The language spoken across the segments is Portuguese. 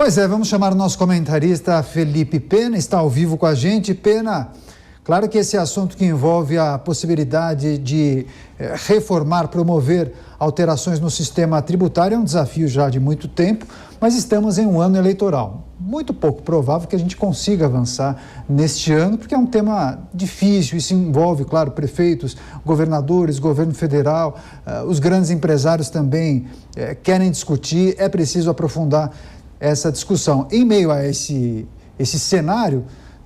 Pois é, vamos chamar o nosso comentarista Felipe Pena, está ao vivo com a gente. Pena, claro que esse assunto que envolve a possibilidade de reformar, promover alterações no sistema tributário é um desafio já de muito tempo, mas estamos em um ano eleitoral. Muito pouco provável que a gente consiga avançar neste ano, porque é um tema difícil, isso envolve, claro, prefeitos, governadores, governo federal, os grandes empresários também querem discutir, é preciso aprofundar essa discussão. Em meio a esse cenário,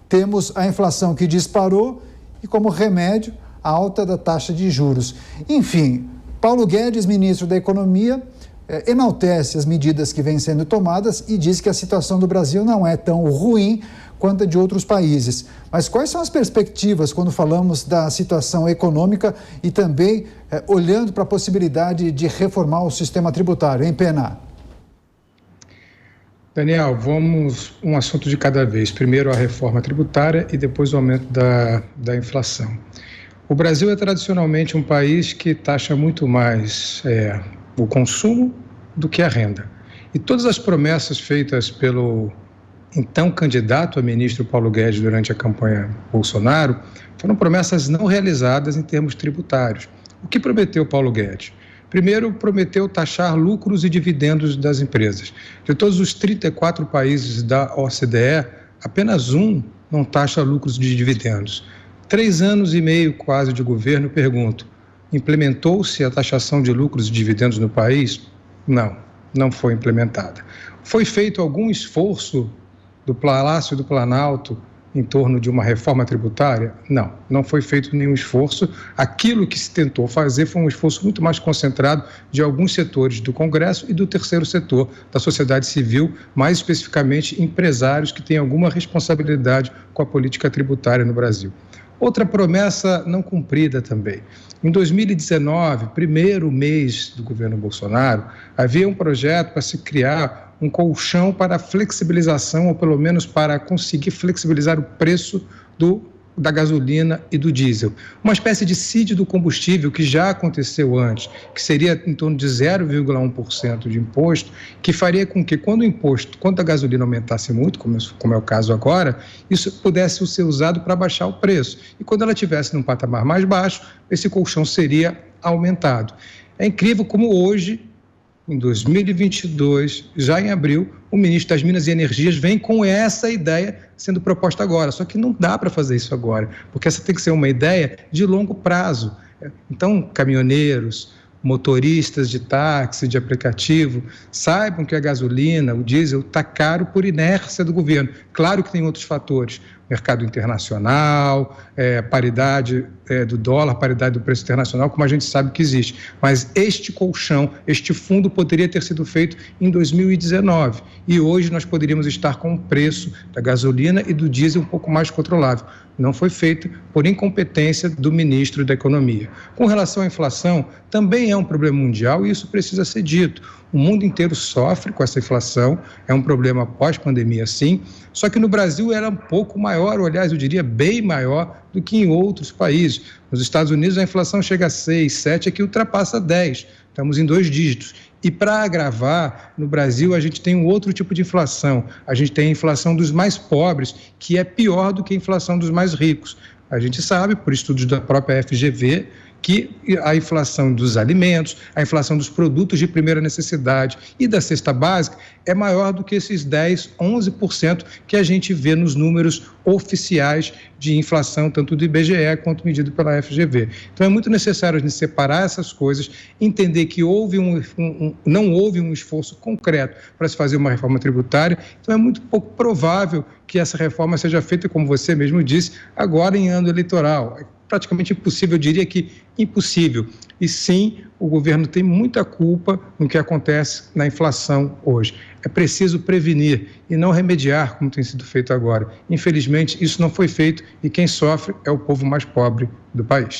temos a inflação que disparou e, como remédio, a alta da taxa de juros. Enfim, Paulo Guedes, ministro da Economia, enaltece as medidas que vêm sendo tomadas e diz que a situação do Brasil não é tão ruim quanto a de outros países. Mas quais são as perspectivas quando falamos da situação econômica e também olhando para a possibilidade de reformar o sistema tributário, hein, Pena? Daniel, vamos um assunto de cada vez. Primeiro a reforma tributária e depois o aumento da inflação. O Brasil é tradicionalmente um país que taxa muito mais o consumo do que a renda. E todas as promessas feitas pelo então candidato a ministro Paulo Guedes durante a campanha Bolsonaro foram promessas não realizadas em termos tributários. O que prometeu Paulo Guedes? Primeiro, prometeu taxar lucros e dividendos das empresas. De todos os 34 países da OCDE, apenas um não taxa lucros de dividendos. 3 anos e meio quase de governo, pergunto, implementou-se a taxação de lucros e dividendos no país? Não, não foi implementada. Foi feito algum esforço do Palácio do Planalto em torno de uma reforma tributária? Não, não foi feito nenhum esforço. Aquilo que se tentou fazer foi um esforço muito mais concentrado de alguns setores do Congresso e do terceiro setor, da sociedade civil, mais especificamente empresários que têm alguma responsabilidade com a política tributária no Brasil. Outra promessa não cumprida também. Em 2019, primeiro mês do governo Bolsonaro, havia um projeto para se criar um colchão para flexibilização, ou pelo menos para conseguir flexibilizar o preço da gasolina e do diesel. Uma espécie de CID do combustível que já aconteceu antes, que seria em torno de 0,1% de imposto, que faria com que quando a gasolina aumentasse muito, como é o caso agora, isso pudesse ser usado para baixar o preço. E quando ela estivesse num patamar mais baixo, esse colchão seria aumentado. É incrível como hoje, em 2022, já em abril, o ministro das Minas e Energias vem com essa ideia sendo proposta agora. Só que não dá para fazer isso agora, porque essa tem que ser uma ideia de longo prazo. Então, caminhoneiros, motoristas de táxi, de aplicativo, saibam que a gasolina, o diesel, está caro por inércia do governo. Claro que tem outros fatores, mercado internacional, paridade do dólar, paridade do preço internacional, como a gente sabe que existe. Mas este colchão, este fundo poderia ter sido feito em 2019 e hoje nós poderíamos estar com o preço da gasolina e do diesel um pouco mais controlável. Não foi feito por incompetência do ministro da Economia. Com relação à inflação, também é um problema mundial e isso precisa ser dito. O mundo inteiro sofre com essa inflação, é um problema pós-pandemia sim, só que no Brasil era um pouco maior, ou aliás, eu diria bem maior do que em outros países. Nos Estados Unidos a inflação chega a 6, 7, aqui ultrapassa 10, estamos em 2 dígitos. E para agravar, no Brasil a gente tem um outro tipo de inflação, a gente tem a inflação dos mais pobres, que é pior do que a inflação dos mais ricos. A gente sabe, por estudos da própria FGV, que a inflação dos alimentos, a inflação dos produtos de primeira necessidade e da cesta básica é maior do que esses 10%, 11% que a gente vê nos números oficiais de inflação, tanto do IBGE quanto medido pela FGV. Então é muito necessário a gente separar essas coisas, entender que não houve um esforço concreto para se fazer uma reforma tributária, então é muito pouco provável que essa reforma seja feita, como você mesmo disse, agora em ano eleitoral. Praticamente impossível, eu diria que impossível. E sim, o governo tem muita culpa no que acontece na inflação hoje. É preciso prevenir e não remediar, como tem sido feito agora. Infelizmente, isso não foi feito e quem sofre é o povo mais pobre do país.